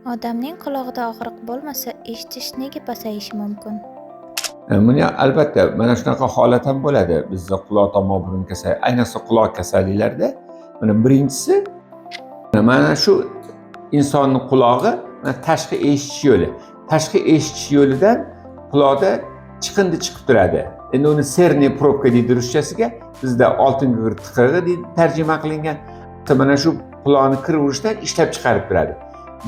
Odamning qulog'ida og'riq bo'lmasa, eshitish nega pasayishi mumkin? Buni albatta mana shunaqa holat ham bo'ladi. Bizda quloq tomon burun kasali, ayniqsa quloq kasalliklarida mana birinchisi mana shu insonning qulog'i tashqi eshitish yo'li. Tashqi eshitish yo'lidan quloqda chiqindi chiqib turadi. Endi uni serniy probka deydi ruschasiga, bizda oltin gugurt tiqig'i deb tarjima qilingan. Mana shu quloqni kiruvishdan ishlab chiqarib turadi.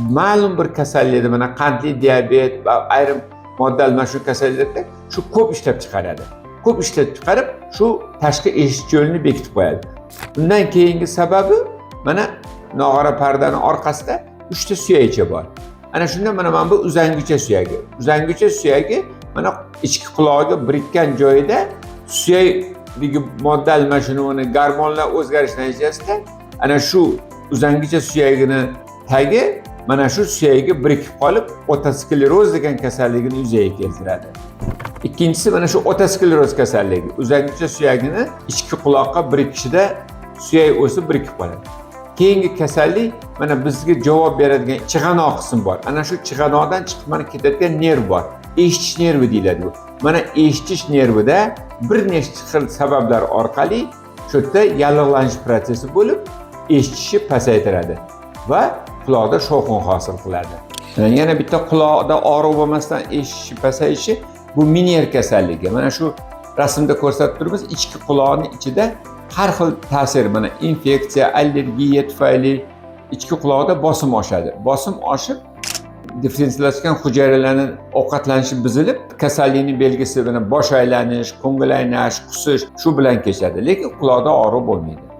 Ma'lum bir kasallikda mana qandli diabet va ayrim modda almashuv kasalliklarida shu ko'p ishlab chiqaradi. Ko'p ishlab chiqarib, shu tashqi eshitish yo'lini bekitib qo'yadi. Bundan keyingi sababi mana nog'ora pardani orqasida 3 ta suyakcha bor. Ana shunda mana bu uzangicha suyagi. Uzangicha suyagi mana ichki quloqga birikkan joyida suyakligi modda almashinuvini gormonlar o'zgarishi natijasida ana shu uzangicha suyagini tagi mana shu suyakka birikib qolib, otoskleroz degan kasallikni yuzaga keltiradi. Ikkinchisi mana shu otoskleroz kasalligi. Uzangicha suyagini ichki quloqqa birikishida suyak o'sib birikib qoladi. Keyingi kasallik mana bizga javob beradigan chig'anoq qism bor. Ana shu chig'anoqdan chiqib mana ketadigan nerv bor. Eshitish nervi deyiladi bu. Mana eshitish nervida bir nechta xil sabablar orqali shu yerda yallig'lanish prosesi bo'lib, eshitishni pasaytiradi va quloqda shovqin hosil qiladi. Yana bitta quloqda og'riq bo'lmasdan eshitishi pasayishi bu Menier kasalligi. Mana shu rasmda ko'rsatib turibmiz, ichki quloqning ichida har xil ta'sir, mana infeksiya, allergiya tufayli ichki quloqda bosim oshadi. Bosim oshib, differensialashgan hujayralarning ovqatlanishi buzilib, kasallikning belgisi mana bosh aylanish, ko'ngil aynish, qusish shu bilan kechadi, lekin quloqda og'riq bo'lmaydi.